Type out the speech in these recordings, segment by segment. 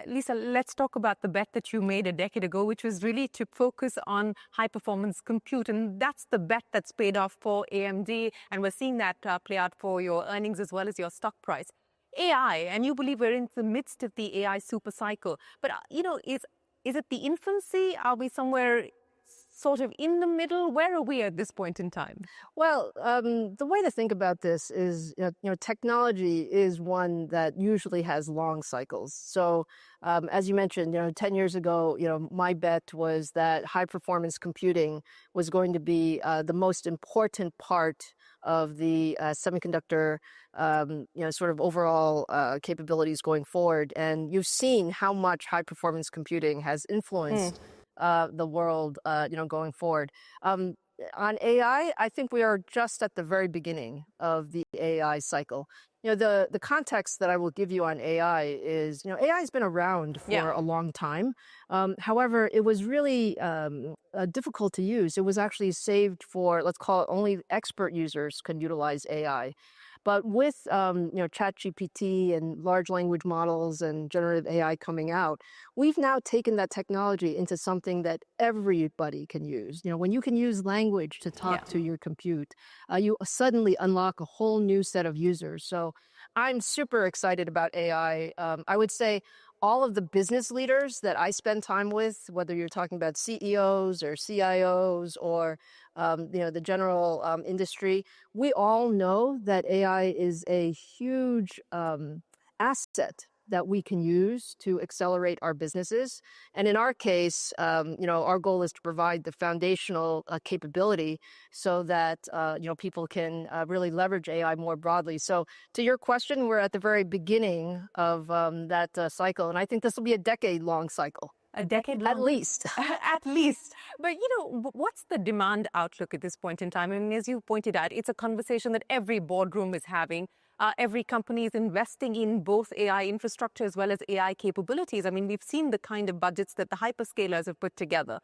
Lisa, let's talk about the bet that you made a decade ago, which was really to focus on high-performance compute. And that's the bet that's paid off for AMD. And we're seeing that play out for your earnings as well as your stock price. AI, and you believe we're in the midst of the AI super cycle. But, is it the infancy? Are we somewhere sort of in the middle? Where are we at this point in time? Well, the way to think about this is, technology is one that usually has long cycles. So, as you mentioned, 10 years ago, my bet was that high performance computing was going to be the most important part of the semiconductor, sort of overall capabilities going forward. And you've seen how much high performance computing has influenced the world, going forward. On AI, I think we are just at the very beginning of the AI cycle. The context that I will give you on AI is, AI has been around for a long time. However, it was really difficult to use. It was actually saved for, let's call it, only expert users can utilize AI. But with ChatGPT and large language models and generative AI coming out, we've now taken that technology into something that everybody can use. When you can use language to talk to your compute, you suddenly unlock a whole new set of users. So I'm super excited about AI. I would say all of the business leaders that I spend time with, whether you're talking about CEOs or CIOs or the general industry, we all know that AI is a huge asset that we can use to accelerate our businesses. And in our case, our goal is to provide the foundational capability so that, people can really leverage AI more broadly. So to your question, we're at the very beginning of that cycle. And I think this will be a decade-long cycle. A decade long? At least. At least. But, what's the demand outlook at this point in time? I mean, as you pointed out, it's a conversation that every boardroom is having. Every company is investing in both AI infrastructure as well as AI capabilities. I mean, we've seen the kind of budgets that the hyperscalers have put together.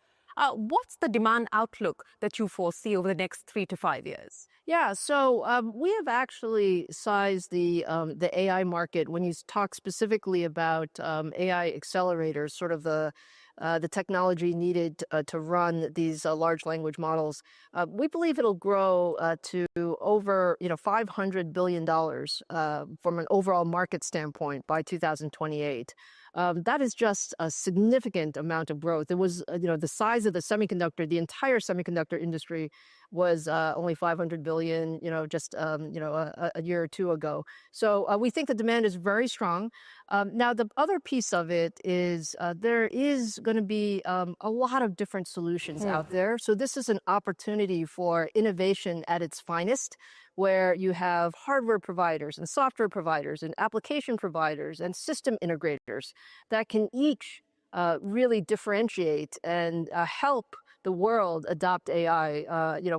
What's the demand outlook that you foresee over the next 3 to 5 years? Yeah, so we have actually sized the AI market when you talk specifically about AI accelerators, sort of the technology needed to run these large language models. We believe it'll grow to over $500 billion from an overall market standpoint by 2028. That is just a significant amount of growth. It was, the size of the entire semiconductor industry was only 500 billion, just, a year or two ago. So we think the demand is very strong. Now, the other piece of it is there is going to be a lot of different solutions out there. So this is an opportunity for innovation at its finest, where you have hardware providers and software providers and application providers and system integrators that can each really differentiate and help the world adopt AI,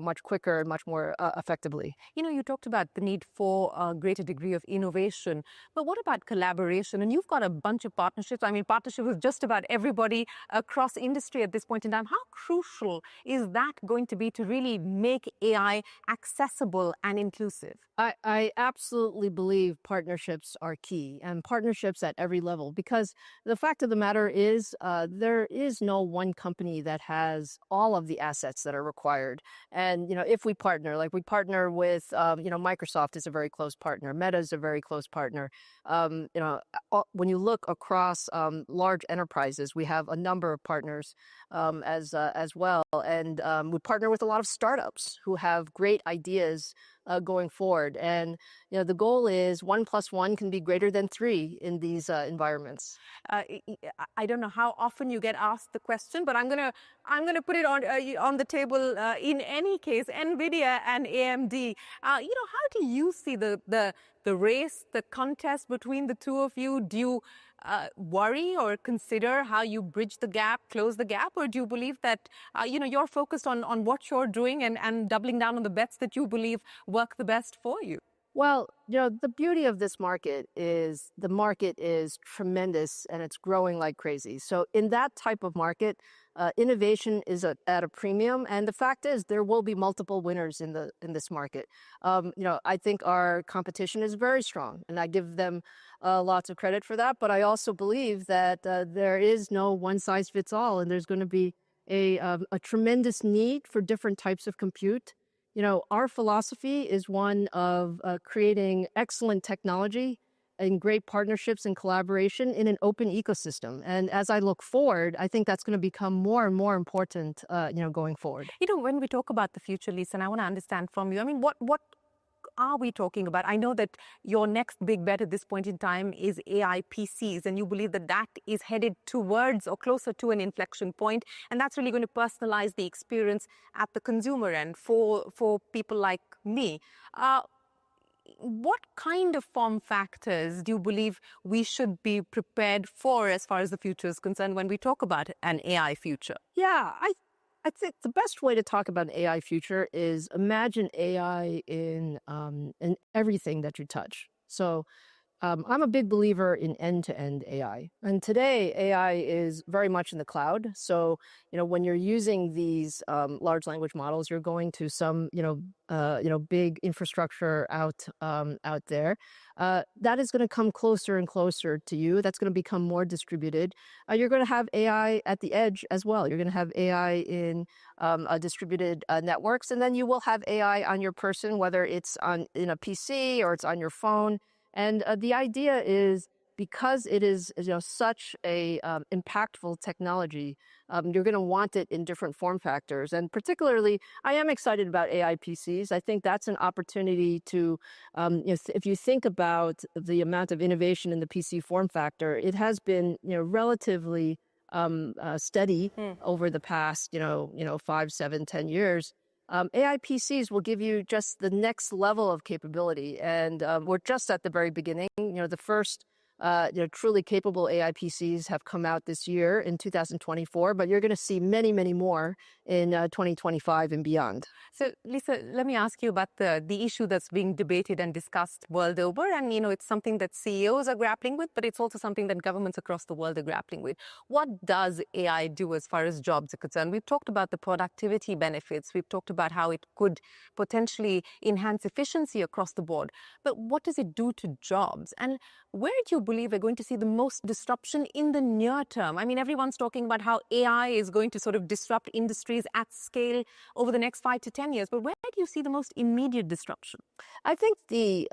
much quicker and much more effectively. You talked about the need for a greater degree of innovation, but what about collaboration? And you've got a bunch of partnerships. I mean, partnership with just about everybody across industry at this point in time. How crucial is that going to be to really make AI accessible and inclusive? I absolutely believe partnerships are key, and partnerships at every level, because the fact of the matter is there is no one company that has all of the assets that are required. And, if we partner, like we partner with, Microsoft is a very close partner. Meta is a very close partner. When you look across large enterprises, we have a number of partners as well. And we partner with a lot of startups who have great ideas going forward. And, the goal is 1 + 1 can be greater than 3 in these environments. I don't know how often you get asked the question, but I'm gonna put it on the table in any case. NVIDIA and AMD. How do you see the race, the contest between the two of you? Do you worry or consider how you bridge the gap, close the gap, or do you believe that you're focused on what you're doing and doubling down on the bets that you believe work the best for you? Well, the beauty of this market is the market is tremendous and it's growing like crazy. So in that type of market, innovation is at a premium, and the fact is there will be multiple winners in this market. I think our competition is very strong, and I give them lots of credit for that. But I also believe that there is no one size fits all, and there's going to be a tremendous need for different types of compute. Our philosophy is one of creating excellent technology and great partnerships and collaboration in an open ecosystem. And as I look forward, I think that's going to become more and more important, going forward. When we talk about the future, Lisa, and I want to understand from you, I mean, what are we talking about? I know that your next big bet at this point in time is AI PCs, and you believe that that is headed towards or closer to an inflection point, and that's really going to personalize the experience at the consumer end for people like me. What kind of form factors do you believe we should be prepared for as far as the future is concerned when we talk about an AI future? Yeah, I think the best way to talk about an AI future is imagine AI in everything that you touch. So I'm a big believer in end-to-end AI. And today, AI is very much in the cloud. So, when you're using these large language models, you're going to some, big infrastructure out there. That is going to come closer and closer to you. That's going to become more distributed. You're going to have AI at the edge as well. You're going to have AI in distributed networks, and then you will have AI on your person, whether it's in a PC or it's on your phone. And the idea is because it is such a impactful technology, you're going to want it in different form factors. And particularly, I am excited about AI PCs. I think that's an opportunity to, if you think about the amount of innovation in the PC form factor, it has been relatively steady over the past 5, 7, 10 years. AI PCs will give you just the next level of capability, and we're just at the very beginning. The first truly capable AI PCs have come out this year in 2024, but you're going to see many, many more in 2025 and beyond. So, Lisa, let me ask you about the issue that's being debated and discussed world over. And, it's something that CEOs are grappling with, but it's also something that governments across the world are grappling with. What does AI do as far as jobs are concerned? We've talked about the productivity benefits. We've talked about how it could potentially enhance efficiency across the board. But what does it do to jobs? And where do you believe we're going to see the most disruption in the near term? I mean, everyone's talking about how AI is going to sort of disrupt industries at scale over the next 5 to 10 years. But where do you see the most immediate disruption? I think the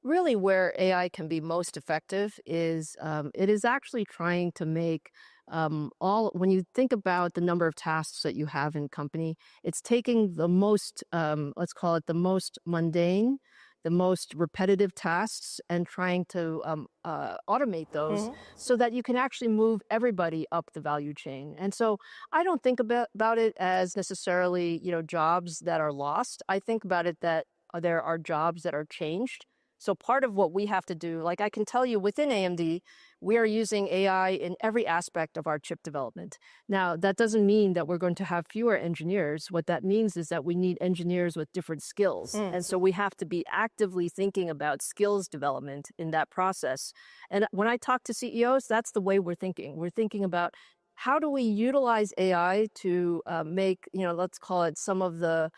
really where AI can be most effective is it is actually trying to make when you think about the number of tasks that you have in company, it's taking the most, let's call it the most mundane, the most repetitive tasks, and trying to automate those so that you can actually move everybody up the value chain. And so I don't think about it as necessarily, jobs that are lost. I think about it that there are jobs that are changed. So part of what we have to do, like I can tell you within AMD, we are using AI in every aspect of our chip development. Now, that doesn't mean that we're going to have fewer engineers. What that means is that we need engineers with different skills. And so we have to be actively thinking about skills development in that process. And when I talk to CEOs, that's the way we're thinking. We're thinking about how do we utilize AI to make, let's call it some of the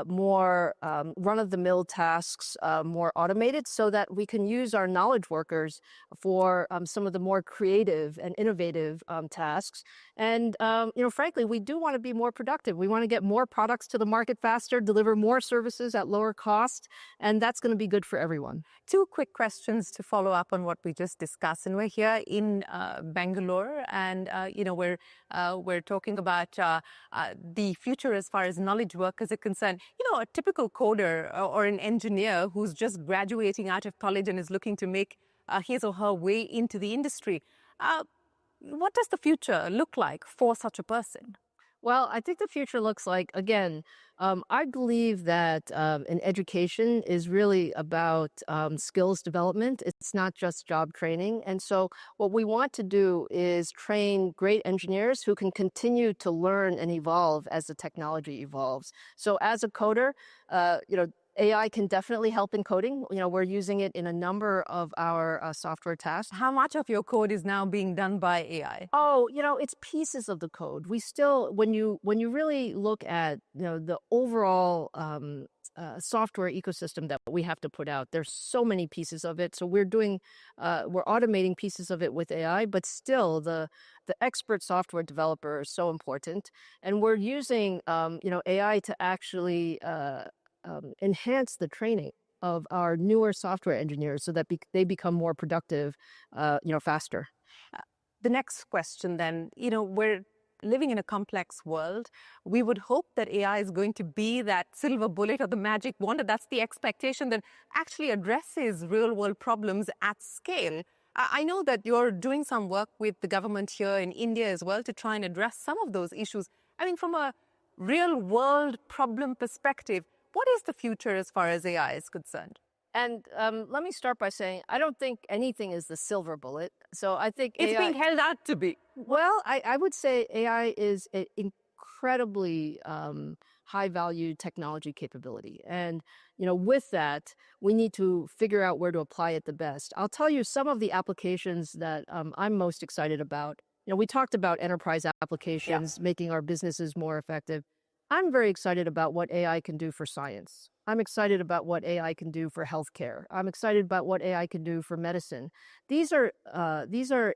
more run-of-the-mill tasks more automated so that we can use our knowledge workers for some of the more creative and innovative tasks. And, frankly, we do want to be more productive. We want to get more products to the market faster, deliver more services at lower cost, and that's going to be good for everyone. 2 quick questions to follow up on what we just discussed. And we're here in Bangalore, and, we're talking about the future as far as knowledge workers are concerned. A typical coder or an engineer who's just graduating out of college and is looking to make his or her way into the industry. What does the future look like for such a person? Well, I think the future looks like, again, I believe that an education is really about skills development. It's not just job training. And so what we want to do is train great engineers who can continue to learn and evolve as the technology evolves. So as a coder, AI can definitely help in coding. We're using it in a number of our software tasks. How much of your code is now being done by AI? Oh, it's pieces of the code. We still, when you really look at the overall software ecosystem that we have to put out, there's so many pieces of it. So we're automating pieces of it with AI, but still the expert software developer is so important, and we're using AI to actually enhance the training of our newer software engineers so that they become more productive, faster. The next question then, we're living in a complex world. We would hope that AI is going to be that silver bullet or the magic wand. That's the expectation that actually addresses real world problems at scale. I know that you're doing some work with the government here in India as well to try and address some of those issues. I mean, from a real world problem perspective, what is the future as far as AI is concerned? And let me start by saying, I don't think anything is the silver bullet. So I think It's AI, being held out to be. well, I would say AI is an incredibly high value technology capability. And, with that, we need to figure out where to apply it the best. I'll tell you some of the applications that I'm most excited about. We talked about enterprise applications, making our businesses more effective. I'm very excited about what AI can do for science. I'm excited about what AI can do for healthcare. I'm excited about what AI can do for medicine. These are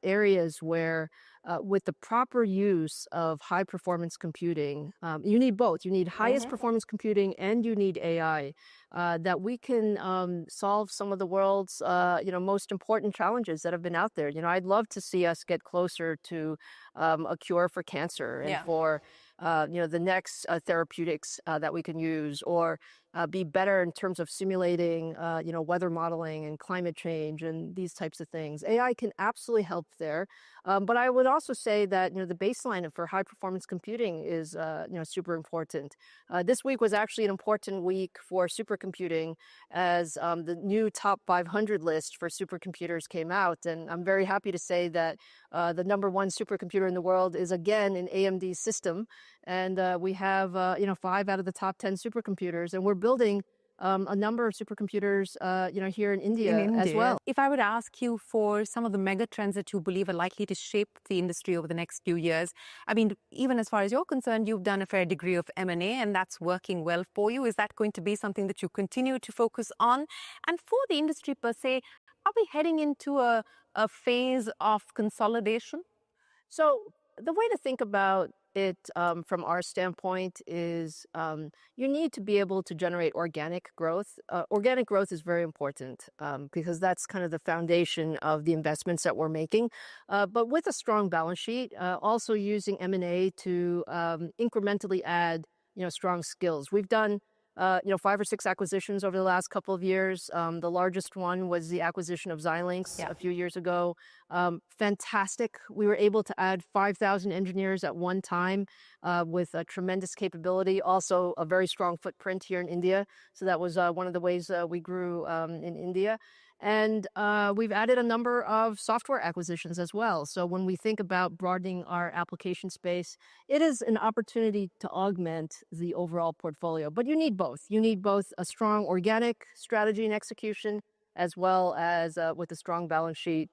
areas where, with the proper use of high performance computing, you need both. You need highest performance computing and you need AI, that we can solve some of the world's most important challenges that have been out there. I'd love to see us get closer to a cure for cancer and for the next therapeutics that we can use, or be better in terms of simulating, weather modeling and climate change and these types of things. AI can absolutely help there. But I would also say that, the baseline for high performance computing is, super important. This week was actually an important week for supercomputing as the new top 500 list for supercomputers came out. And I'm very happy to say that the number one supercomputer in the world is again an AMD system. And we have, 5 out of the top 10 supercomputers. And we're building a number of supercomputers, here in India as well. If I would ask you for some of the mega trends that you believe are likely to shape the industry over the next few years, I mean, even as far as you're concerned, you've done a fair degree of M&A and that's working well for you. Is that going to be something that you continue to focus on? And for the industry per se, are we heading into a phase of consolidation? So the way to think about it, from our standpoint, is you need to be able to generate organic growth. Organic growth is very important, because that's kind of the foundation of the investments that we're making. But with a strong balance sheet, also using M&A to incrementally add, strong skills. We've done 5 or 6 acquisitions over the last couple of years. The largest one was the acquisition of Xilinx a few years ago. Fantastic. We were able to add 5,000 engineers at one time, with a tremendous capability. Also, a very strong footprint here in India. So that was one of the ways we grew in India. And we've added a number of software acquisitions as well. So when we think about broadening our application space, it is an opportunity to augment the overall portfolio. But you need both. You need both a strong organic strategy and execution, as well as with a strong balance sheet,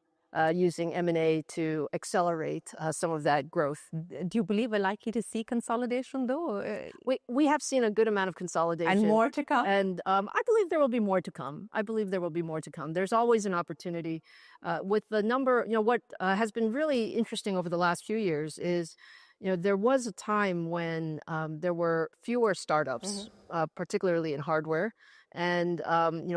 using M&A to accelerate some of that growth. Do you believe we're likely to see consolidation, though? We have seen a good amount of consolidation. And more to come? And I believe there will be more to come. I believe there will be more to come. There's always an opportunity. With the number, what has been really interesting over the last few years is, there was a time when there were fewer startups, particularly in hardware. And,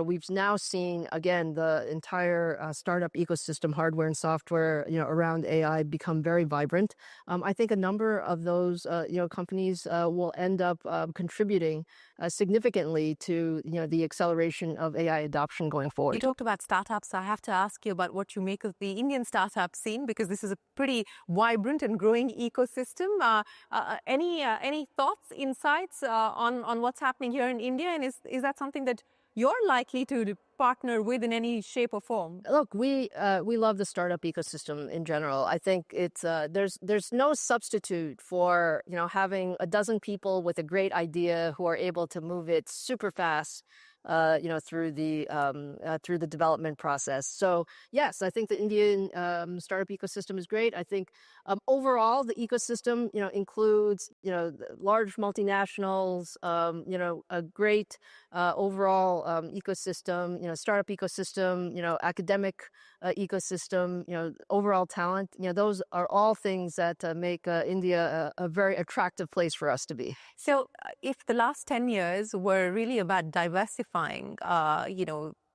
we've now seen, again, the entire startup ecosystem, hardware and software, around AI become very vibrant. I think a number of those, companies will end up contributing significantly to, the acceleration of AI adoption going forward. You talked about startups. I have to ask you about what you make of the Indian startup scene, because this is a pretty vibrant and growing ecosystem. Any thoughts, insights on what's happening here in India? And is that something that you're likely to partner with in any shape or form? Look, we love the startup ecosystem in general. I think it's there's no substitute for having a dozen people with a great idea who are able to move it super fast through the development process. So yes, I think the Indian startup ecosystem is great. I think overall the ecosystem, includes large multinationals, a great overall ecosystem, startup ecosystem, academic ecosystem, overall talent. Those are all things that make India a very attractive place for us to be. So if the last 10 years were really about diversifying,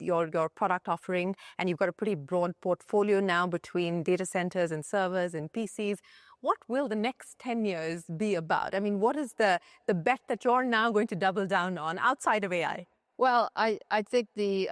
your product offering, and you've got a pretty broad portfolio now between data centers and servers and PCs, what will the next 10 years be about? I mean, what is the bet that you're now going to double down on outside of AI? Well, I think the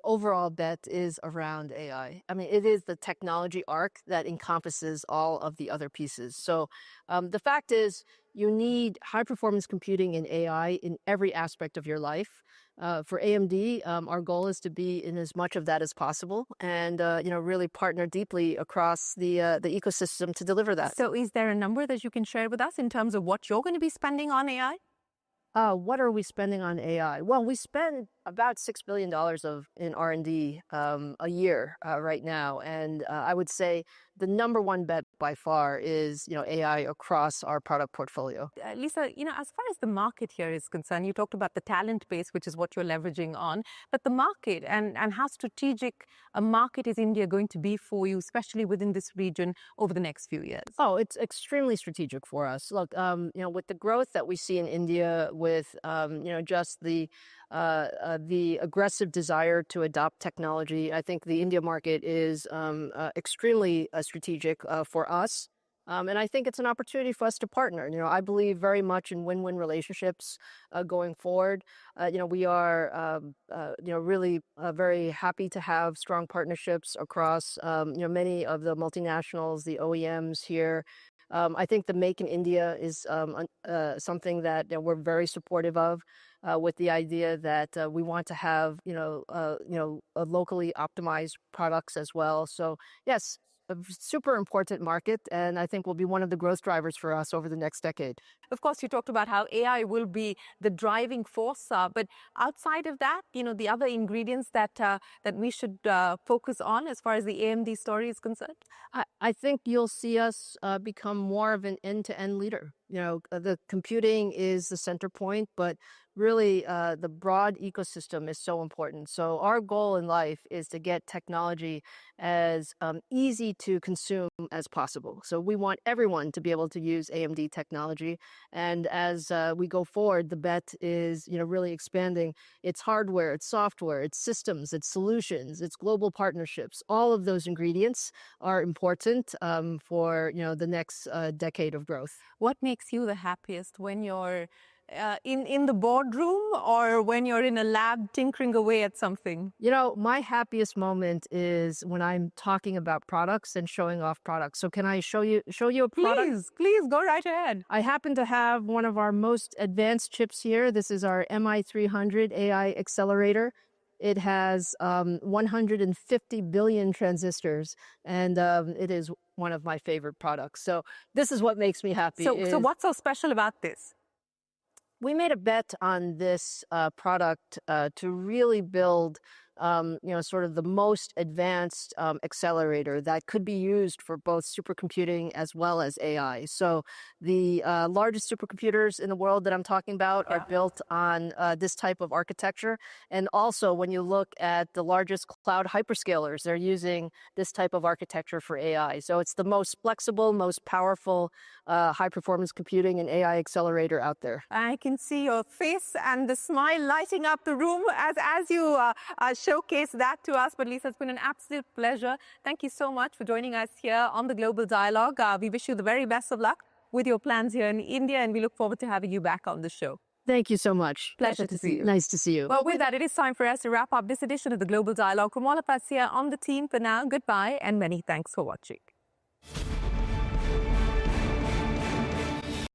overall bet is around AI. I mean, it is the technology arc that encompasses all of the other pieces. So the fact is, you need high performance computing and AI in every aspect of your life. For AMD, our goal is to be in as much of that as possible, and really partner deeply across the ecosystem to deliver that. So, is there a number that you can share with us in terms of what you're going to be spending on AI? What are we spending on AI? Well, we spend about $6 billion in R&D a year right now. And I would say the number one bet by far is, AI across our product portfolio. Lisa, as far as the market here is concerned, you talked about the talent base, which is what you're leveraging on, but the market and how strategic a market is India going to be for you, especially within this region over the next few years? Oh, it's extremely strategic for us. Look, with the growth that we see in India, with, just the aggressive desire to adopt technology, I think the India market is extremely strategic for us. And I think it's an opportunity for us to partner. I believe very much in win-win relationships going forward. We are, really very happy to have strong partnerships across, many of the multinationals, the OEMs here. I think the Make in India is something that we're very supportive of, with the idea that we want to have, locally optimized products as well. So yes, a super important market, and I think will be one of the growth drivers for us over the next decade. Of course, you talked about how AI will be the driving force, but outside of that, the other ingredients that we should focus on as far as the AMD story is concerned? I think you'll see us become more of an end-to-end leader. The computing is the center point, but really the broad ecosystem is so important. So our goal in life is to get technology as easy to consume as possible. So we want everyone to be able to use AMD technology. And as we go forward, the bet is, really expanding its hardware, its software, its systems, its solutions, its global partnerships. All of those ingredients are important for, the next decade of growth. What makes you the happiest when you're in the boardroom or when you're in a lab tinkering away at something? My happiest moment is when I'm talking about products and showing off products. So can I show you a product? Please go right ahead. I happen to have one of our most advanced chips here. This is our MI300 AI accelerator. It has 150 billion transistors, and it is one of my favorite products. So this is what makes me happy. So what's so special about this? We made a bet on this product to really build, sort of the most advanced accelerator that could be used for both supercomputing as well as AI. So the largest supercomputers in the world that I'm talking about are built on this type of architecture. And also, when you look at the largest cloud hyperscalers, they're using this type of architecture for AI. So it's the most flexible, most powerful high-performance computing and AI accelerator out there. I can see your face and the smile lighting up the room as you showcase that to us. But Lisa, it's been an absolute pleasure. Thank you so much for joining us here on the Global Dialogue. We wish you the very best of luck with your plans here in India, and we look forward to having you back on the show. Thank you so much. Pleasure to see you. Nice to see you. Well, with that, it is time for us to wrap up this edition of the Global Dialogue. From all of us here on the team for now, goodbye and many thanks for watching.